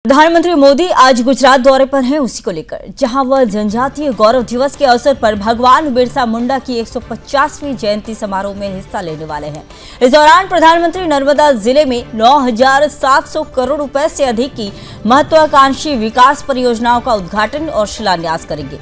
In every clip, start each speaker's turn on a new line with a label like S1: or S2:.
S1: प्रधानमंत्री मोदी आज गुजरात दौरे पर हैं, उसी को लेकर जहां वह जनजातीय गौरव दिवस के अवसर पर भगवान बिरसा मुंडा की 150वीं जयंती समारोह में हिस्सा लेने वाले हैं। इस दौरान प्रधानमंत्री नर्मदा जिले में 9,700 करोड़ रुपए से अधिक की महत्वाकांक्षी विकास परियोजनाओं का उद्घाटन और शिलान्यास करेंगे।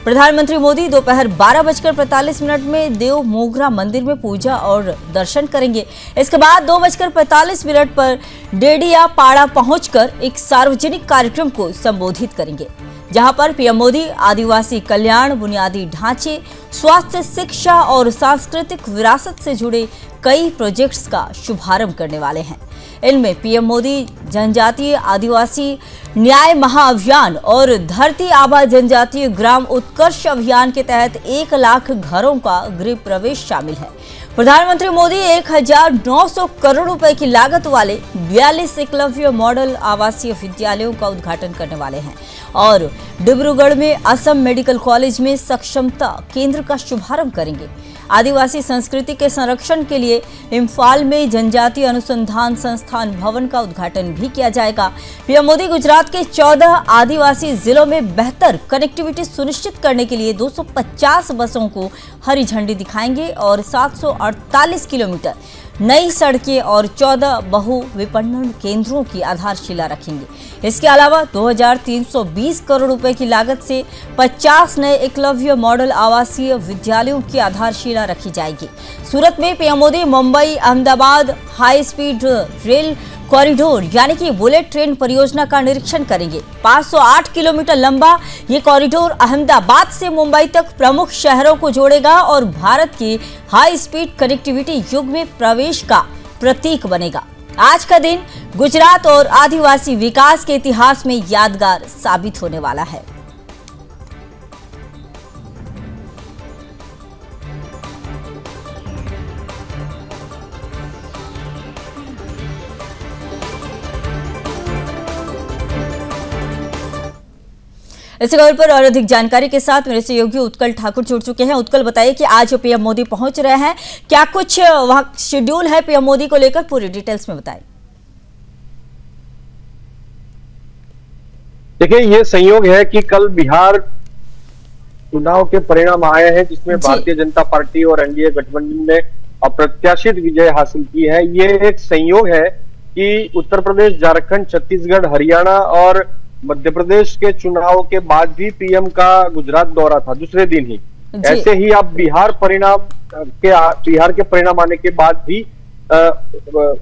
S1: प्रधानमंत्री मोदी दोपहर 12:45 में देव मोगरा मंदिर में पूजा और दर्शन करेंगे। इसके बाद 2:45 पर डेडिया पाड़ा पहुंचकर एक सार्वजनिक कार्यक्रम को संबोधित करेंगे, जहां पर पीएम मोदी आदिवासी कल्याण, बुनियादी ढांचे, स्वास्थ्य, शिक्षा और सांस्कृतिक विरासत से जुड़े कई प्रोजेक्ट्स का शुभारंभ करने वाले हैं। इनमें पीएम मोदी जनजातीय आदिवासी न्याय महाअभियान और धरती आबा जनजातीय ग्राम उत्कर्ष अभियान के तहत 1 लाख घरों का गृह प्रवेश शामिल है। प्रधानमंत्री मोदी 1,900 करोड़ रुपए की लागत वाले 42 एकलव्य मॉडल आवासीय विद्यालयों का उद्घाटन करने वाले हैं और डिब्रूगढ़ में असम मेडिकल कॉलेज में सक्षमता केंद्र का शुभारंभ करेंगे। आदिवासी संस्कृति के संरक्षण के लिए इम्फाल में जनजातीय अनुसंधान संस्थान भवन का उद्घाटन भी किया जाएगा। पीएम मोदी गुजरात के 14 आदिवासी जिलों में बेहतर कनेक्टिविटी सुनिश्चित करने के लिए 250 बसों को हरी झंडी दिखाएंगे और 748 किलोमीटर नई सड़कें और 14 बहु विपणन केंद्रों की आधारशिला रखेंगे। इसके अलावा 2,320 करोड़ रुपए की लागत से 50 नए एकलव्य मॉडल आवासीय विद्यालयों की आधारशिला रखी जाएगी। सूरत में PM Modi Mumbai Ahmedabad high speed rail corridor यानी कि बुलेट ट्रेन परियोजना का निरीक्षण करेंगे। 508 किलोमीटर लंबा ये कॉरिडोर अहमदाबाद से मुंबई तक प्रमुख शहरों को जोड़ेगा और भारत के हाई स्पीड कनेक्टिविटी युग में प्रवेश का प्रतीक बनेगा। आज का दिन गुजरात और आदिवासी विकास के इतिहास में यादगार साबित होने वाला है। इस खबर पर और अधिक जानकारी के साथ मेरे सहयोगी उत्कल ठाकुर जुड़ चुके हैं। उत्कल, बताइए कि आज पीएम मोदी पहुंच रहे हैं, क्या कुछ वहां शेड्यूल है पीएम मोदी को लेकर, पूरी डिटेल्स में बताएं।
S2: देखिए, ये संयोग है कि कल बिहार चुनाव के परिणाम आए हैं, जिसमें भारतीय जनता पार्टी और एनडीए गठबंधन ने अप्रत्याशित विजय हासिल की है। ये एक संयोग है कि उत्तर प्रदेश, झारखंड, छत्तीसगढ़, हरियाणा और मध्य प्रदेश के चुनाव के बाद भी पीएम का गुजरात दौरा था, दूसरे दिन ही। ऐसे ही अब बिहार के परिणाम आने के बाद भी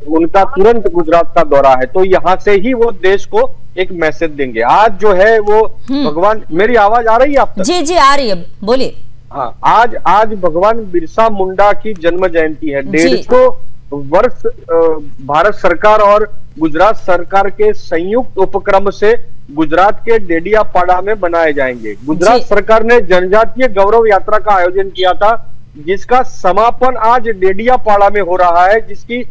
S2: उनका तुरंत गुजरात का दौरा है, तो यहाँ से ही वो देश को एक मैसेज देंगे। आज जो है वो भगवान, मेरी आवाज आ रही है आप तक?
S1: जी जी आ रही है, बोलिए।
S2: हाँ, आज भगवान बिरसा मुंडा की जन्म जयंती है। 150 वर्ष भारत सरकार और गुजरात सरकार के संयुक्त उपक्रम से गुजरात के डेडियापाड़ा में बनाए जाएंगे। गुजरात सरकार ने जनजातीय गौरव यात्रा का आयोजन किया था, जिसका समापन आज डेडियापाड़ा में हो रहा है, जिसकी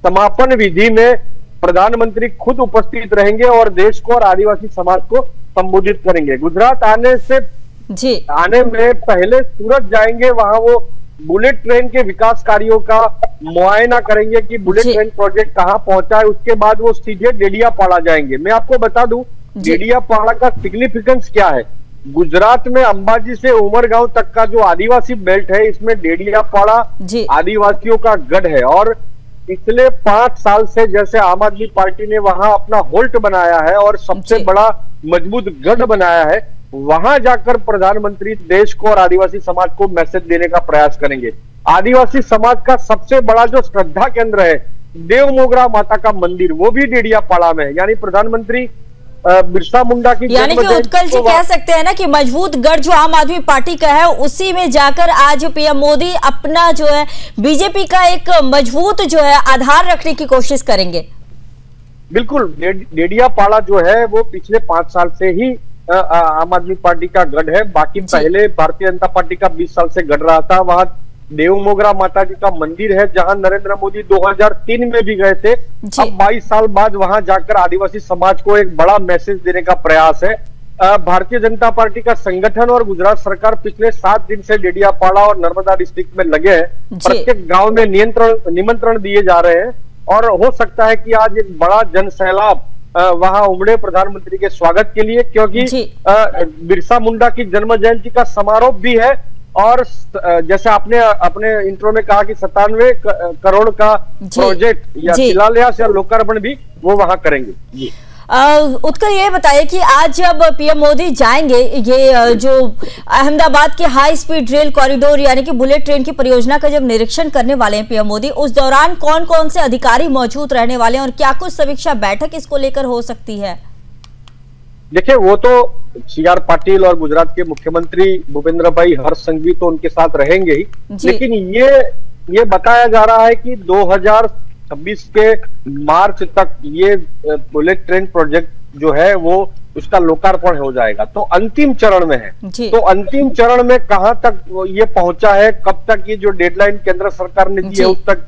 S2: समापन विधि में प्रधानमंत्री खुद उपस्थित रहेंगे और देश को और आदिवासी समाज को संबोधित करेंगे। गुजरात आने में पहले सूरत जाएंगे, वहां वो बुलेट ट्रेन के विकास कार्यों का मुआयना करेंगे कि बुलेट ट्रेन प्रोजेक्ट कहां पहुंचा है। उसके बाद वो सीधे डेडियापाड़ा जाएंगे। मैं आपको बता दूं, डेडियापाड़ा का सिग्निफिकेंस क्या है। गुजरात में अंबाजी से उमरगांव तक का जो आदिवासी बेल्ट है, इसमें डेडियापाड़ा आदिवासियों का गढ़ है और पिछले 5 साल से जैसे आम आदमी पार्टी ने वहां अपना होल्ट बनाया है और सबसे बड़ा मजबूत गढ़ बनाया है, वहां जाकर प्रधानमंत्री देश को और आदिवासी समाज को मैसेज देने का प्रयास करेंगे। आदिवासी समाज का सबसे बड़ा जो श्रद्धा केंद्र है, देव मोगरा माता का मंदिर, वो भी डेडियापाड़ा में है। यानी प्रधानमंत्री बिरसा मुंडा की,
S1: यानी कि उत्कल जी कह सकते हैं ना कि मजबूत गढ़ जो आम आदमी पार्टी का है, उसी में जाकर आज पीएम मोदी अपना जो है बीजेपी का एक मजबूत जो है आधार रखने की कोशिश करेंगे।
S2: बिल्कुल, डेडियापाड़ा जो है वो पिछले 5 साल से ही आम आदमी पार्टी का गढ़ है। बाकी पहले भारतीय जनता पार्टी का 20 साल से गढ़ रहा था। वहां देव मोगरा माता जी का मंदिर है, जहां नरेंद्र मोदी 2003 में भी गए थे। अब 22 साल बाद वहां जाकर आदिवासी समाज को एक बड़ा मैसेज देने का प्रयास है। भारतीय जनता पार्टी का संगठन और गुजरात सरकार पिछले 7 दिन से डेडियापाड़ा और नर्मदा डिस्ट्रिक्ट में लगे हैं। प्रत्येक गांव में निमंत्रण दिए जा रहे हैं और हो सकता है कि आज एक बड़ा जन सैलाब वहां उमड़े प्रधानमंत्री के स्वागत के लिए, क्योंकि बिरसा मुंडा की जन्म जयंती का समारोह भी है। और जैसे आपने अपने इंट्रो में कहा कि 97 करोड़ का प्रोजेक्ट या शिलान्यास या लोकार्पण भी वो वहां करेंगे। जी
S1: उत्कल, ये बताइए कि आज जब पीएम मोदी जाएंगे, ये जो अहमदाबाद के हाई स्पीड रेल कॉरिडोर यानी कि बुलेट ट्रेन की परियोजना का जब निरीक्षण करने वाले हैं पीएम मोदी, उस दौरान कौन कौन से अधिकारी मौजूद रहने वाले हैं और क्या कुछ समीक्षा बैठक इसको लेकर हो सकती है?
S2: देखिए, वो तो CR पाटिल और गुजरात के मुख्यमंत्री भूपेंद्र भाई हर्ष संघवी तो उनके साथ रहेंगे ही, लेकिन ये बताया जा रहा है कि 2026 के मार्च तक ये बुलेट ट्रेन प्रोजेक्ट जो है वो उसका लोकार्पण हो जाएगा। तो अंतिम चरण में है, तो अंतिम चरण में कहां तक ये पहुंचा है, कब तक ये जो डेडलाइन केंद्र सरकार ने दी है उस तक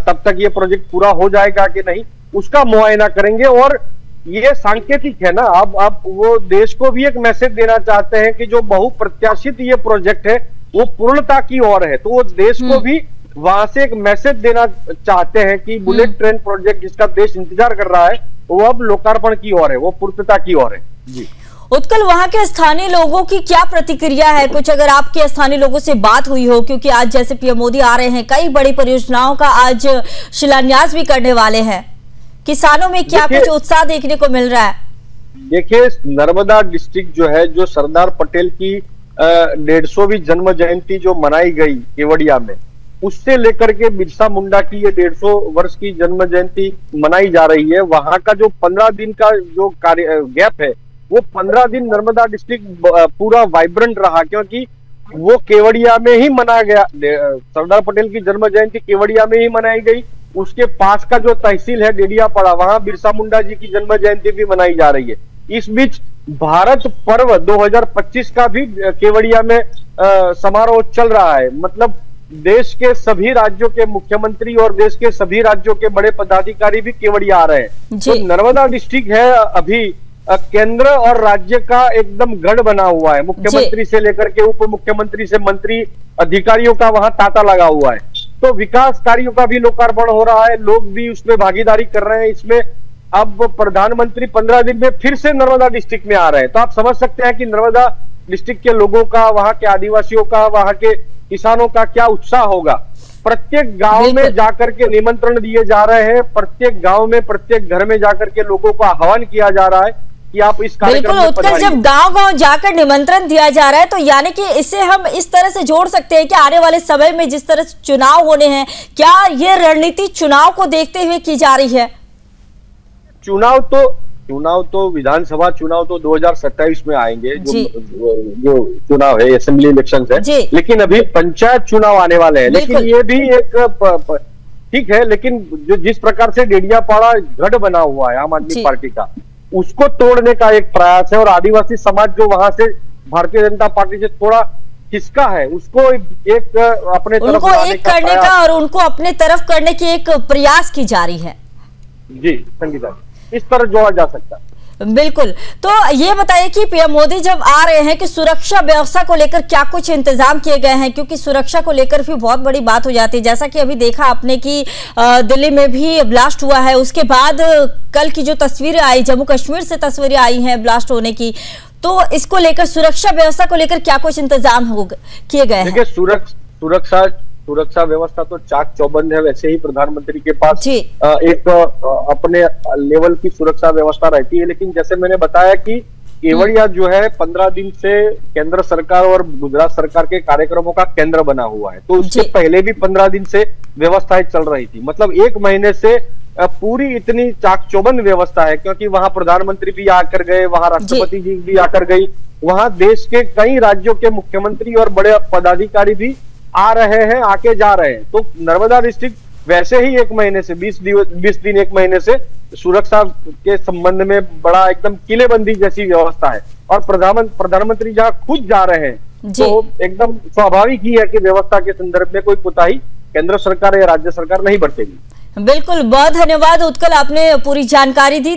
S2: तब तक ये प्रोजेक्ट पूरा हो जाएगा कि नहीं, उसका मुआयना करेंगे। और ये सांकेतिक है ना, अब वो देश को भी एक मैसेज देना चाहते हैं कि जो बहुप्रत्याशित ये प्रोजेक्ट है वो पूर्णता की ओर है, तो वो देश को भी वहां से एक मैसेज देना चाहते हैं कि बुलेट ट्रेन प्रोजेक्ट जिसका देश इंतजार कर रहा है वो अब लोकार्पण की ओर है, वो पूर्णता की ओर है। जी
S1: उत्कल, वहां के स्थानीय लोगों की क्या प्रतिक्रिया है? कुछ अगर आपके स्थानीय लोगों से बात हुई हो, क्योंकि आज जैसे पीएम मोदी आ रहे हैं, कई बड़ी परियोजनाओं का आज शिलान्यास भी करने वाले हैं, किसानों में क्या कुछ उत्साह देखने को मिल रहा है?
S2: देखिए, नर्मदा डिस्ट्रिक्ट जो है, जो सरदार पटेल की 150वीं जन्म जयंती जो मनाई गई केवड़िया में, उससे लेकर के बिरसा मुंडा की ये 150 वर्ष की जन्म जयंती मनाई जा रही है, वहां का जो 15 दिन का जो कार्य गैप है, वो 15 दिन नर्मदा डिस्ट्रिक्ट पूरा वाइब्रेंट रहा, क्योंकि वो केवड़िया में ही मनाया गया। सरदार पटेल की जन्म जयंती केवड़िया में ही मनाई गई। उसके पास का जो तहसील है डेडियापाड़ा, वहां बिरसा मुंडा जी की जन्म जयंती भी मनाई जा रही है। इस बीच भारत पर्व 2025 का भी केवड़िया में समारोह चल रहा है। मतलब देश के सभी राज्यों के मुख्यमंत्री और देश के सभी राज्यों के बड़े पदाधिकारी भी केवड़िया आ रहे हैं। तो नर्मदा डिस्ट्रिक्ट है अभी केंद्र और राज्य का एकदम गढ़ बना हुआ है। मुख्यमंत्री से लेकर के उप मुख्यमंत्री से मंत्री अधिकारियों का वहां तांता लगा हुआ है। तो विकास कार्यों का भी लोकार्पण हो रहा है, लोग भी उसमें भागीदारी कर रहे हैं। इसमें अब प्रधानमंत्री 15 दिन में फिर से नर्मदा डिस्ट्रिक्ट में आ रहे हैं। तो आप समझ सकते हैं कि नर्मदा डिस्ट्रिक्ट के लोगों का, वहां के आदिवासियों का, वहां के किसानों का क्या उत्साह होगा। प्रत्येक गांव में जाकर के निमंत्रण दिए जा रहे हैं, प्रत्येक गांव में प्रत्येक घर में जाकर के लोगों को आह्वान किया जा रहा है कि आप इस कार्यक्रम में
S1: उत्कल, जब गांव-गांव जाकर निमंत्रण दिया जा रहा है, तो यानी कि इसे हम इस तरह से जोड़ सकते हैं कि आने वाले समय में जिस तरह से चुनाव होने हैं, क्या ये रणनीति चुनाव को देखते हुए की जा रही है?
S2: चुनाव तो विधानसभा चुनाव तो 2027 में आएंगे, जो चुनाव है, असेंबली इलेक्शन है। लेकिन अभी पंचायत चुनाव आने वाले हैं। लेकिन ये भी एक ठीक है, लेकिन जो जिस प्रकार से डेडियापाड़ा गढ़ बना हुआ है आम आदमी पार्टी का, उसको तोड़ने का एक प्रयास है। और आदिवासी समाज जो वहां से भारतीय जनता पार्टी से थोड़ा खिसका है, उसको एक अपने तरफ
S1: उनको एक करने का और उनको अपने तरफ करने की एक प्रयास की जा रही है।
S2: जी संगीता, इस तरह जोड़ा जा सकता है।
S1: बिल्कुल। तो ये बताइए कि पीएम मोदी जब आ रहे हैं कि सुरक्षा व्यवस्था को लेकर क्या कुछ इंतजाम किए गए हैं, क्योंकि सुरक्षा को लेकर भी बहुत बड़ी बात हो जाती है। जैसा कि अभी देखा आपने कि दिल्ली में भी ब्लास्ट हुआ है, उसके बाद कल की जो तस्वीरें आई, जम्मू कश्मीर से तस्वीरें आई हैं ब्लास्ट होने की, तो इसको लेकर सुरक्षा व्यवस्था को लेकर क्या कुछ इंतजाम किए गए हैं?
S2: देखिए, सुरक्षा व्यवस्था तो चाक चौबंद है। वैसे ही प्रधानमंत्री के पास एक अपने लेवल की सुरक्षा व्यवस्था रहती है। लेकिन जैसे मैंने बताया कि केवड़िया जो है 15 दिन से केंद्र सरकार और गुजरात सरकार के कार्यक्रमों का केंद्र बना हुआ है। तो उससे पहले भी 15 दिन से व्यवस्थाएं चल रही थी। मतलब 1 महीने से पूरी इतनी चाक चौबंद व्यवस्था है, क्योंकि वहां प्रधानमंत्री भी आकर गए, वहां राष्ट्रपति जी भी आकर गई, वहां देश के कई राज्यों के मुख्यमंत्री और बड़े पदाधिकारी भी आ रहे हैं, आके जा रहे हैं। तो नर्मदा डिस्ट्रिक्ट वैसे ही 1 महीने से 20 दिन 1 महीने से सुरक्षा के संबंध में बड़ा एकदम किलेबंदी जैसी व्यवस्था है। और प्रधानमंत्री जहां खुद जा रहे हैं तो एकदम स्वाभाविक ही है कि व्यवस्था के संदर्भ में कोई कोताही केंद्र सरकार या राज्य सरकार नहीं बरतेगी।
S1: बिल्कुल, बहुत धन्यवाद उत्कल, आपने पूरी जानकारी दी।